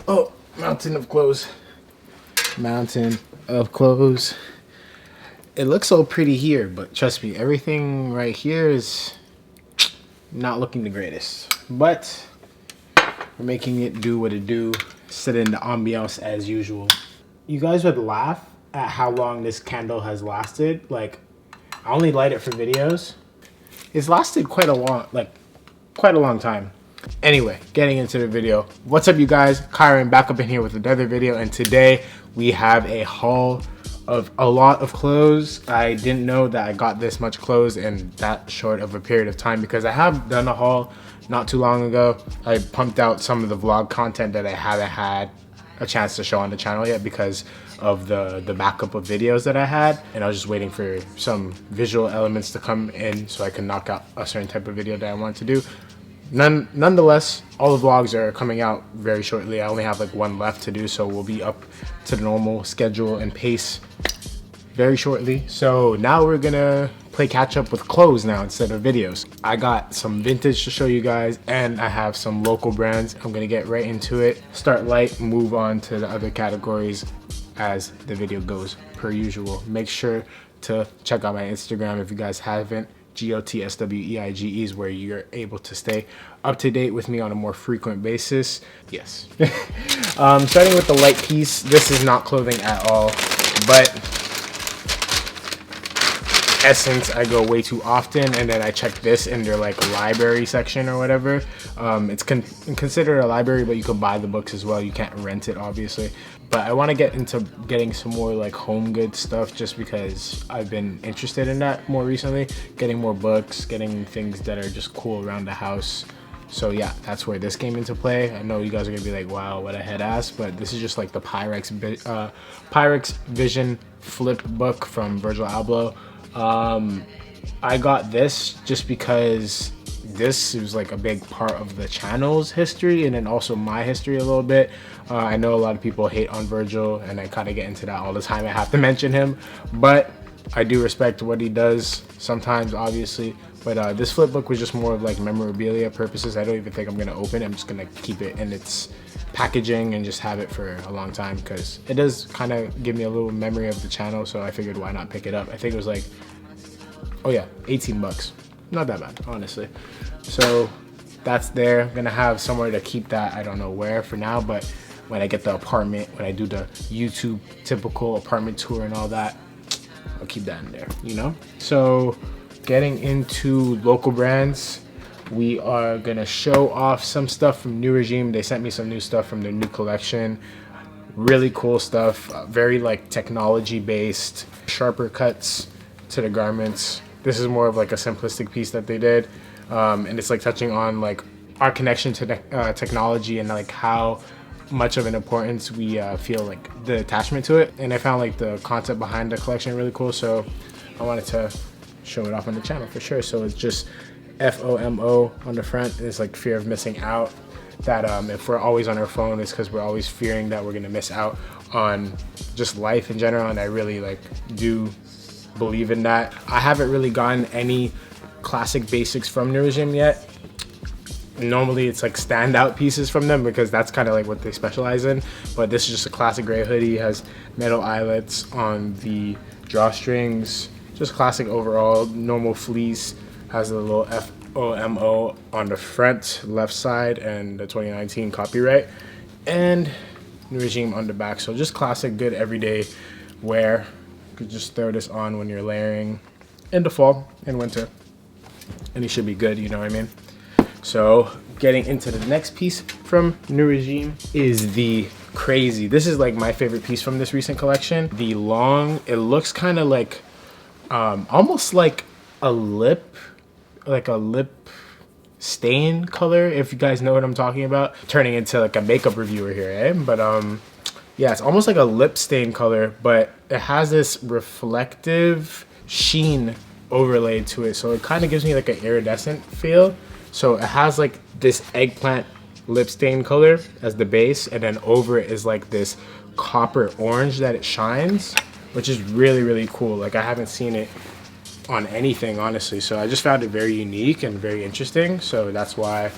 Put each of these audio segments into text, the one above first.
Oh, mountain of clothes. Mountain of clothes. It looks so pretty here, but trust me, everything right here is not looking the greatest. But we're making it do what it do. Sit in the ambiance as usual. You guys would laugh at how long this candle has lasted. Like, I only light it for videos. It's lasted quite a long time. Anyway, getting into the video. What's up, you guys? Kyron back up in here with another video, and today we have a haul of a lot of clothes. I didn't know that I got this much clothes in that short of a period of time because I have done a haul not too long ago. I pumped out some of the vlog content that I haven't had a chance to show on the channel yet because of the backup of videos that I had, and I was just waiting for some visual elements to come in so I can knock out a certain type of video that I wanted to do. Nonetheless, all the vlogs are coming out very shortly. I only have like one left to do, so we'll be up to the normal schedule and pace very shortly. So now we're gonna play catch up with clothes now instead of videos. I got some vintage to show you guys, and I have some local brands. I'm gonna get right into it, start light, move on to the other categories as the video goes per usual. Make sure to check out my Instagram if you guys haven't. GOTSWEIGE is where you're able to stay up to date with me on a more frequent basis. Yes. Starting with the light piece, this is not clothing at all, but Essence I go way too often, and then I check this in their like library section or whatever. It's considered a library, but you can buy the books as well. You can't rent it, obviously. But I want to get into getting some more like home goods stuff just because I've been interested in that more recently. Getting more books, getting things that are just cool around the house. So yeah, that's where this came into play. I know you guys are gonna be like, wow, what a head ass, but this is just like the Pyrex Vision flip book from Virgil Abloh. I got this just because this was like a big part of the channel's history, and then also my history a little bit. I know a lot of people hate on Virgil, and I kind of get into that all the time. I have to mention him, but I do respect what he does sometimes, obviously. But this flip book was just more of like memorabilia purposes. I don't even think I'm gonna open it. I'm just gonna keep it in its packaging and just have it for a long time because it does kind of give me a little memory of the channel. So I figured, why not pick it up? I think it was like, oh yeah, 18 bucks. Not that bad, honestly. So that's there. I'm gonna have somewhere to keep that. I don't know where for now, but when I get the apartment, when I do the YouTube typical apartment tour and all that, I'll keep that in there, you know? So getting into local brands, we are gonna show off some stuff from New Regime. They sent me some new stuff from their new collection. Really cool stuff, very like technology based, sharper cuts to the garments. This is more of like a simplistic piece that they did, and it's like touching on like our connection to technology and like how much of an importance we feel like the attachment to it. And I found like the concept behind the collection really cool, so I wanted to show it off on the channel for sure. So it's just FOMO on the front. It's like fear of missing out. That if we're always on our phone, it's because we're always fearing that we're gonna miss out on just life in general, and I really like do believe in that. I haven't really gotten any classic basics from New Regime yet. Normally it's like standout pieces from them because that's kind of like what they specialize in, but this is just a classic gray hoodie. Has metal eyelets on the drawstrings, just classic overall. Normal fleece, has a little FOMO on the front left side and the 2019 copyright, and New Regime on the back. So just classic, good everyday wear. You could just throw this on when you're layering in the fall and winter, and it should be good, you know what I mean? So getting into the next piece from New Regime is the crazy. This is like my favorite piece from this recent collection. The long, it looks kind of like almost like a lip stain color, if you guys know what I'm talking about. Turning into like a makeup reviewer here, eh? But yeah, it's almost like a lip stain color, but it has this reflective sheen overlaid to it, so it kind of gives me like an iridescent feel. So it has like this eggplant lip stain color as the base, and then over it is like this copper orange that it shines, which is really, really cool. Like I haven't seen it on anything, honestly, so I just found it very unique and very interesting. So that's why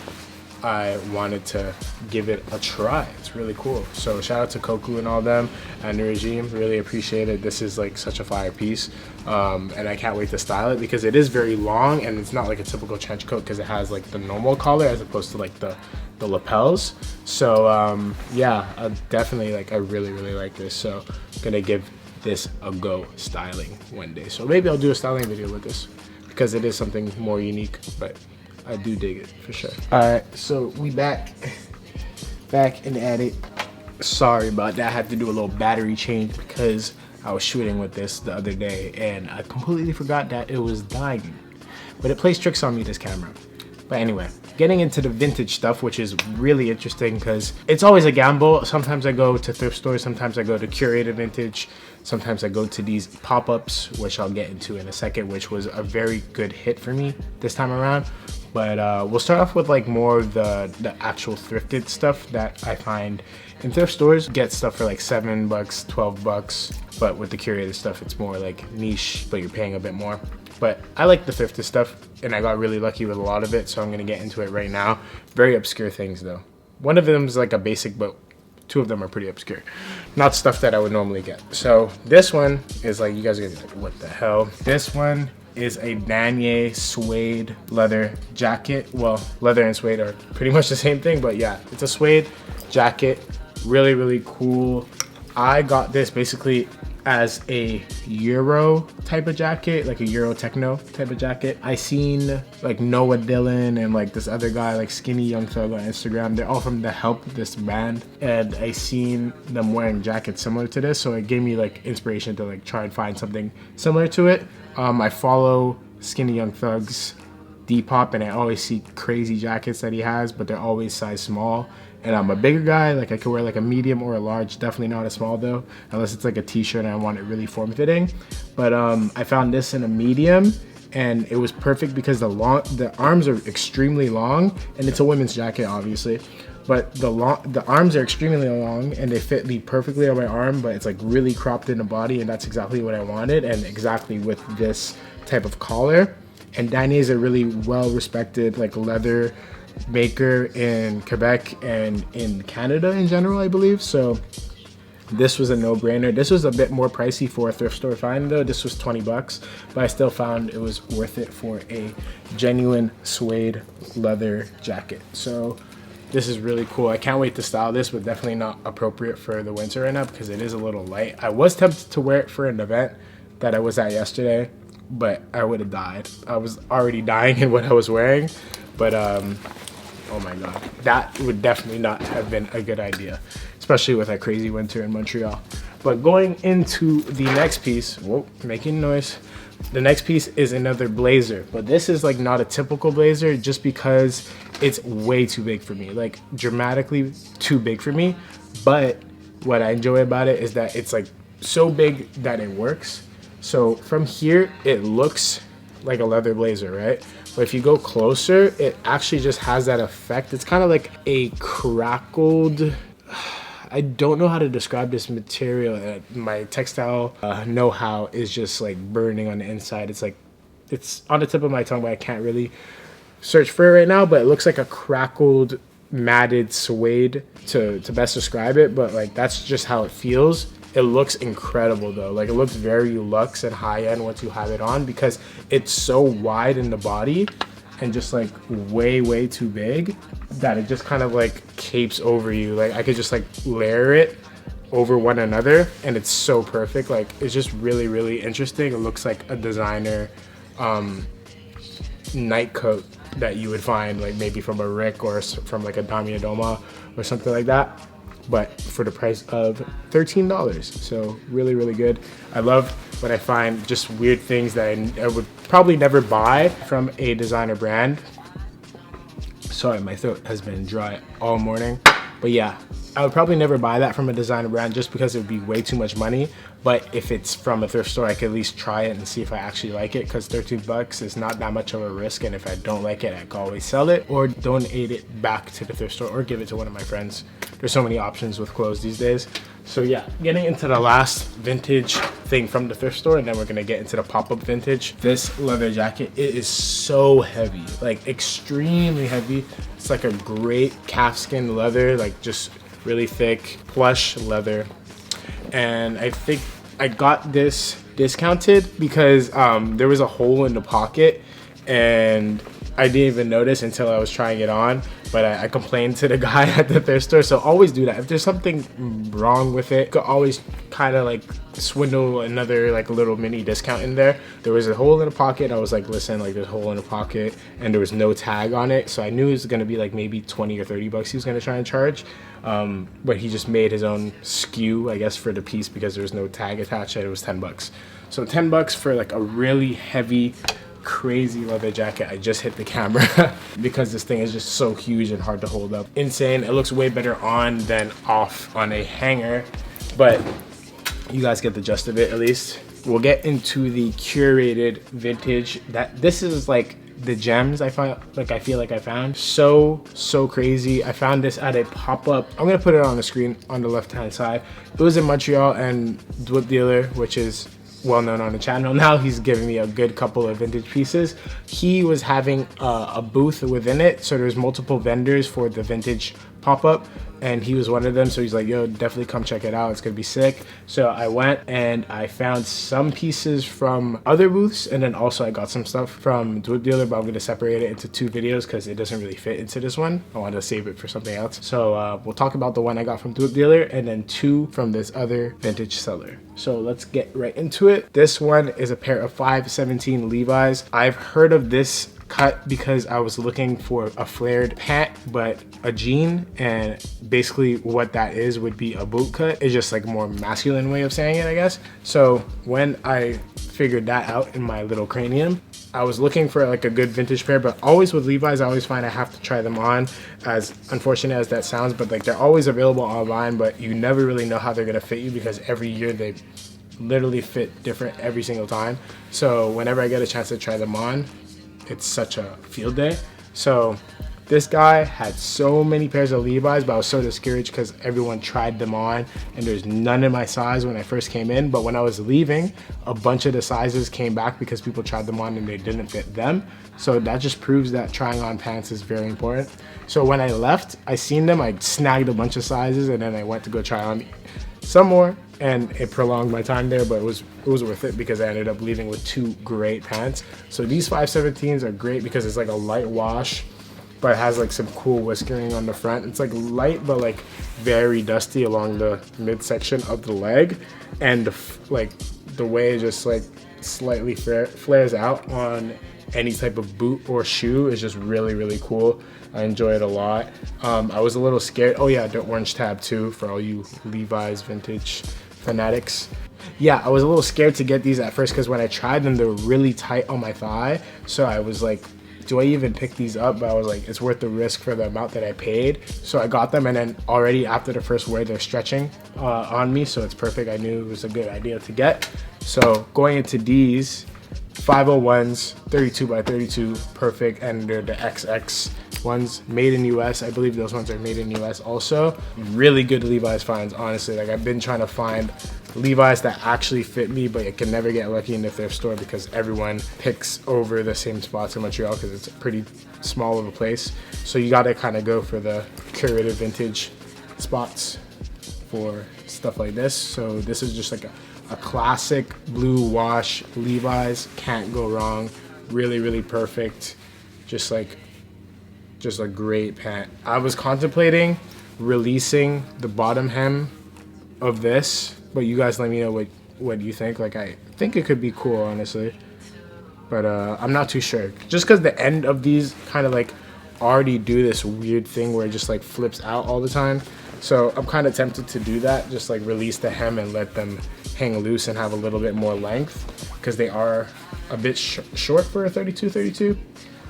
I wanted to give it a try. It's really cool. So shout out to Koku and all them and New Regime. Really appreciate it. This is like such a fire piece. And I can't wait to style it because it is very long and it's not like a typical trench coat because it has like the normal collar as opposed to like the lapels. So yeah, I definitely like, I really like this. So I'm gonna give this a go styling one day. So maybe I'll do a styling video with this because it is something more unique, but I do dig it for sure. All right, so we back and at it. Sorry about that. I had to do a little battery change because I was shooting with this the other day and I completely forgot that it was dying. But it plays tricks on me, this camera. But anyway, getting into the vintage stuff, which is really interesting because it's always a gamble. Sometimes I go to thrift stores, sometimes I go to Curated vintage, sometimes I go to these pop-ups, which I'll get into in a second, which was a very good hit for me this time around. But we'll start off with like more of the actual thrifted stuff that I find in thrift stores. Get stuff for like $7, $12, but with the curated stuff, it's more like niche, but you're paying a bit more. But I like the thrifted stuff and I got really lucky with a lot of it, so I'm gonna get into it right now. Very obscure things though. One of them is like a basic, but two of them are pretty obscure. Not stuff that I would normally get. So this one is like, you guys are gonna be like, what the hell? This one is a denier suede leather jacket. Well, leather and suede are pretty much the same thing, but yeah, it's a suede jacket. Really cool. I got this basically as a Euro type of jacket, like a Euro techno type of jacket. I seen like Noah Dillon and like this other guy, like Skinny Young Thug on Instagram. They're all from The Help, this band, and I seen them wearing jackets similar to this, so it gave me like inspiration to like try and find something similar to it. I follow Skinny Young Thug's Depop and I always see crazy jackets that he has, but they're always size small. And I'm a bigger guy, like I could wear like a medium or a large, definitely not a small though, unless it's like a t-shirt and I want it really form-fitting. But I found this in a medium and it was perfect because the arms are extremely long, and it's a women's jacket obviously, but the arms are extremely long and they fit me perfectly on my arm, but it's like really cropped in the body, and that's exactly what I wanted, and exactly with this type of collar. And Denier is a really well-respected like leather maker in Quebec and in Canada in general, I believe. So this was a no-brainer. This was a bit more pricey for a thrift store find though. This was $20, but I still found it was worth it for a genuine suede leather jacket. So this is really cool. I can't wait to style this, but definitely not appropriate for the winter right now because it is a little light. I was tempted to wear it for an event that I was at yesterday, but I would have died. I was already dying in what I was wearing, but oh my god, that would definitely not have been a good idea, especially with that crazy winter in Montreal. But going into the next piece, whoa, making noise. The next piece is another blazer, but this is like not a typical blazer just because it's way too big for me, like dramatically too big for me. But what I enjoy about it is that it's like so big that it works. So from here, it looks like a leather blazer, right? But if you go closer, it actually just has that effect. It's kind of like a crackled, I don't know how to describe this material. My textile know-how is just like burning on the inside. It's like, it's on the tip of my tongue, but I can't really search for it right now, but it looks like a crackled, matted suede to best describe it, but like that's just how it feels. It looks incredible though. Like it looks very luxe and high end once you have it on because it's so wide in the body and just like way too big that it just kind of like capes over you. Like I could just like layer it over one another and it's so perfect. Like it's just really interesting. It looks like a designer night coat that you would find like maybe from a Rick or from like a Damier Doma or something like that, but for the price of $13. So really good. I love when I find just weird things that I would probably never buy from a designer brand. Sorry, my throat has been dry all morning, but yeah, I would probably never buy that from a designer brand just because it would be way too much money. But if it's from a thrift store, I could at least try it and see if I actually like it, because 13 bucks is not that much of a risk. And if I don't like it, I can always sell it or donate it back to the thrift store or give it to one of my friends. There's so many options with clothes these days. So yeah, getting into the last vintage thing from the thrift store, and then we're gonna get into the pop-up vintage. This leather jacket, it is so heavy, like extremely heavy. It's like a great calfskin leather, like just really thick plush leather. And I think I got this discounted because there was a hole in the pocket, and I didn't even notice until I was trying it on. But I complained to the guy at the thrift store. So always do that. If there's something wrong with it, you could always kind of like swindle another like little mini discount in there. There was a hole in the pocket. I was like, listen, like there's a hole in the pocket, and there was no tag on it. So I knew it was gonna be like maybe 20 or 30 bucks he was gonna try and charge. But he just made his own SKU, I guess, for the piece because there was no tag attached, and it was 10 bucks. So 10 bucks for like a really heavy, crazy leather jacket. I just hit the camera because this thing is just so huge and hard to hold up. Insane. It looks way better on than off on a hanger, but you guys get the gist of it at least. We'll get into the curated vintage. This is like the gems I found, like I feel like I found. So crazy. I found this at a pop-up. I'm gonna put it on the screen on the left hand side. It was in Montreal, and Dwip Dealer, which is well known on the channel now, he's giving me a good couple of vintage pieces. He was having a booth within it, so there's multiple vendors for the vintage pop-up, and he was one of them. So he's like, yo, definitely come check it out, it's gonna be sick. So I went and I found some pieces from other booths, and then also I got some stuff from Dwip Dealer, but I'm gonna separate it into two videos because it doesn't really fit into this one. I wanted to save it for something else. So we'll talk about the one I got from Dwip Dealer, and then two from this other vintage seller. So let's get right into it. This one is a pair of 517 Levi's. I've heard of this cut because I was looking for a flared pant but a jean, and basically what that is would be a boot cut. It's just like a more masculine way of saying it, I guess. So when I figured that out in my little cranium, I was looking for like a good vintage pair, but always with Levi's, I always find I have to try them on, as unfortunate as that sounds, but like they're always available online, but you never really know how they're gonna fit you because every year they literally fit different every single time. So whenever I get a chance to try them on, it's such a field day. So this guy had so many pairs of Levi's, but I was so discouraged because everyone tried them on and there's none in my size when I first came in. But when I was leaving, a bunch of the sizes came back because people tried them on and they didn't fit them. So that just proves that trying on pants is very important. So when I left, I seen them, I snagged a bunch of sizes, and then I went to go try on some more, and it prolonged my time there, but it was worth it because I ended up leaving with two great pants. So these 517s are great because it's like a light wash, but it has like some cool whiskering on the front. It's like light but like very dusty along the midsection of the leg, and the way it just like slightly flares out on any type of boot or shoe is just really cool. I enjoy it a lot. I was a little scared. Oh yeah, the orange tab too for all you Levi's vintage fanatics. Yeah, I was a little scared to get these at first because when I tried them, they were really tight on my thigh. So I was like, do I even pick these up? But I was like, it's worth the risk for the amount that I paid. So I got them, and then already after the first wear, they're stretching on me. So it's perfect. I knew it was a good idea to get. So going into these 501s, 32 by 32, perfect. And they're the XX ones, made in US. I believe those ones are made in US also. Really good Levi's finds, honestly. Like I've been trying to find Levi's that actually fit me, but I can never get lucky in the thrift store because everyone picks over the same spots in Montreal because it's a pretty small of a place. So you gotta kind of go for the curated vintage spots for stuff like this. So this is just like a classic blue wash Levi's, can't go wrong. Really perfect. Just a great pant. I was contemplating releasing the bottom hem of this, but you guys let me know what you think. Like I think it could be cool, honestly, but I'm not too sure, just because the end of these kind of like already do this weird thing where it just like flips out all the time. So I'm kind of tempted to do that, just like release the hem and let them hang loose and have a little bit more length, because they are a bit short for a 32.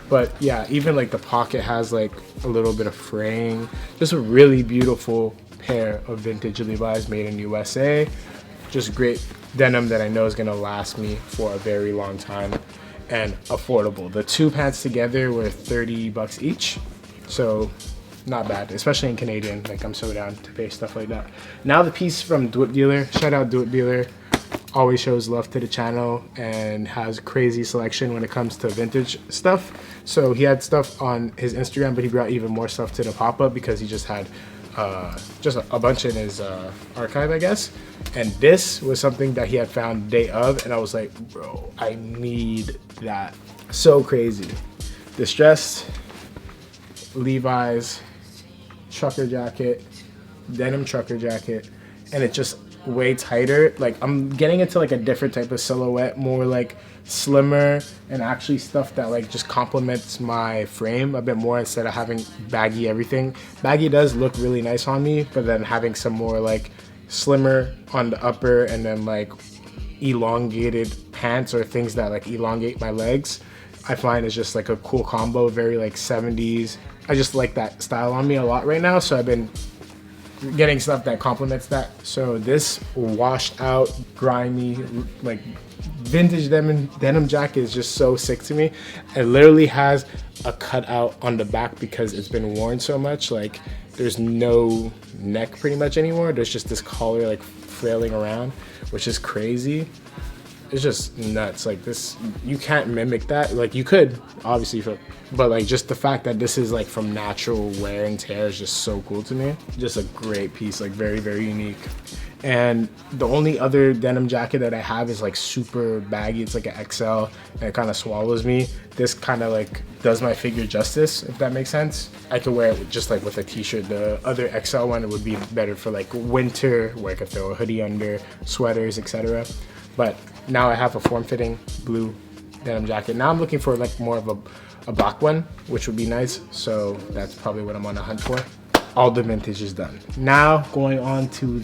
But yeah, even like the pocket has like a little bit of fraying. Just a really beautiful pair of vintage Levi's made in USA. Just great denim that I know is gonna last me for a very long time and affordable. The two pants together were 30 bucks each, so not bad, especially in Canadian. Like, I'm so down to pay stuff like that. Now the piece from Dwip Dealer, shout out Dwip Dealer, always shows love to the channel and has crazy selection when it comes to vintage stuff. So he had stuff on his Instagram, but he brought even more stuff to the pop-up because he just had just a bunch in his archive, I guess. And this was something that he had found day of, and I was like, bro, I need that. So crazy. Distressed Levi's trucker jacket, denim trucker jacket, and it's just way tighter. Like, I'm getting into like a different type of silhouette, more like slimmer, and actually stuff that like just complements my frame a bit more instead of having baggy everything. Baggy does look really nice on me, but then having some more like slimmer on the upper and then like elongated pants or things that like elongate my legs, I find is just like a cool combo, very like 70s. I just like that style on me a lot right now, so I've been getting stuff that complements that. So this washed out, grimy, like vintage denim jacket is just so sick to me. It literally has a cutout on the back because it's been worn so much. Like, there's no neck pretty much anymore. There's just this collar like flailing around, which is crazy. It's just nuts. Like, this, you can't mimic that. Like, you could obviously, but like just the fact that this is like from natural wear and tear is just so cool to me. Just a great piece, like very, very unique. And the only other denim jacket that I have is like super baggy. It's like an XL and it kind of swallows me. This kind of like does my figure justice, if that makes sense. I could wear it just like with a t-shirt. The other XL one, it would be better for like winter, where I could throw a hoodie under, sweaters, etc. But now I have a form-fitting blue denim jacket. Now I'm looking for like more of a black one, which would be nice. So that's probably what I'm on a hunt for. All the vintage is done. Now going on to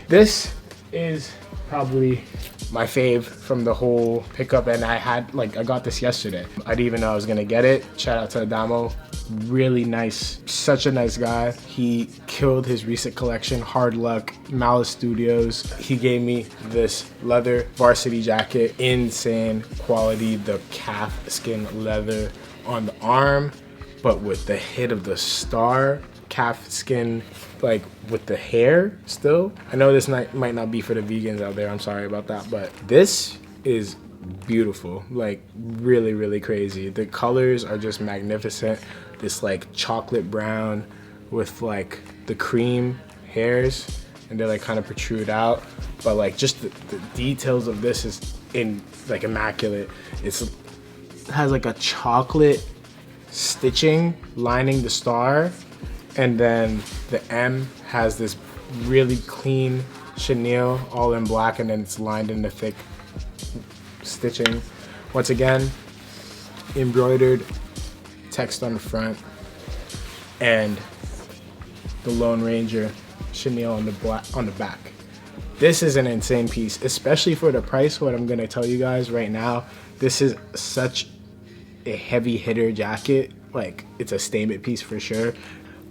this is probably my fave from the whole pickup, and I got this yesterday. I didn't even know I was gonna get it. Shout out to Adamo. Really nice, such a nice guy. He killed his recent collection, Hard Luck, Malice Studios. He gave me this leather varsity jacket, insane quality, the calf skin leather on the arm, but with the hit of the star calf skin, like with the hair still. I know this might not be for the vegans out there, I'm sorry about that, but this is beautiful, like really, really crazy. The colors are just magnificent. This like chocolate brown with like the cream hairs, and they're like kind of protrude out, but like just the details of this is like immaculate. It has like a chocolate stitching lining the star, and then the M has this really clean chenille all in black, and then it's lined in the thick stitching. Once again, embroidered text on the front, and the Lone Ranger chenille on the back. This is an insane piece, especially for the price. What I'm gonna tell you guys right now, this is such a heavy hitter jacket. Like, it's a statement piece for sure.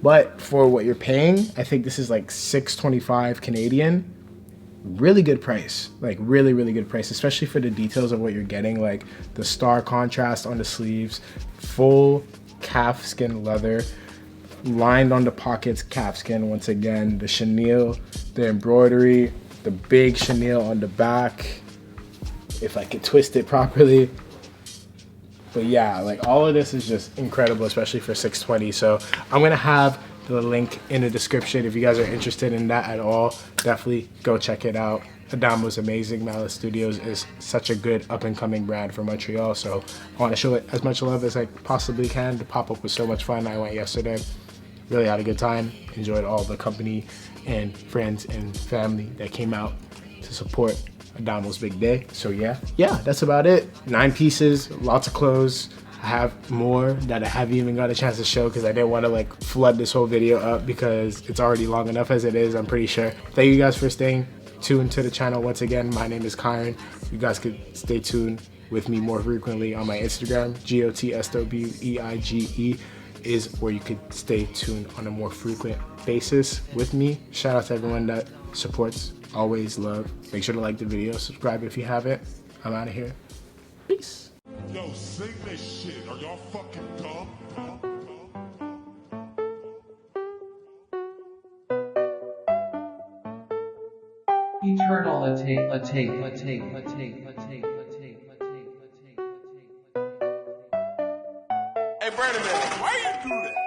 But for what you're paying, I think this is like $6.25 Canadian. Really good price, like really, really good price, especially for the details of what you're getting, like the star contrast on the sleeves, full calf skin leather, lined on the pockets, calf skin once again, the chenille, the embroidery, the big chenille on the back, if I could twist it properly. But yeah, like all of this is just incredible, especially for $6.20. So I'm gonna have the link in the description. If you guys are interested in that at all, definitely go check it out. Adamo's amazing. Malice Studios is such a good up-and-coming brand from Montreal, so I want to show it as much love as I possibly can. The pop-up was so much fun. I went yesterday, really had a good time, enjoyed all the company and friends and family that came out to support Adamo's big day. So yeah, that's about it. 9 pieces, lots of clothes. I have more that I haven't even got a chance to show because I didn't want to like flood this whole video up because it's already long enough as it is, I'm pretty sure. Thank you guys for staying tuned to the channel. Once again, my name is Kyron. You guys could stay tuned with me more frequently on my Instagram, GOTSWEIGE. is where you could stay tuned on a more frequent basis with me. Shout out to everyone that supports. Always love. Make sure to like the video, subscribe if you haven't. I'm out of here. Peace. Yo, sing this shit. Are y'all fucking dumb? Eternal Atelier. Hey, Brandon, why you do that?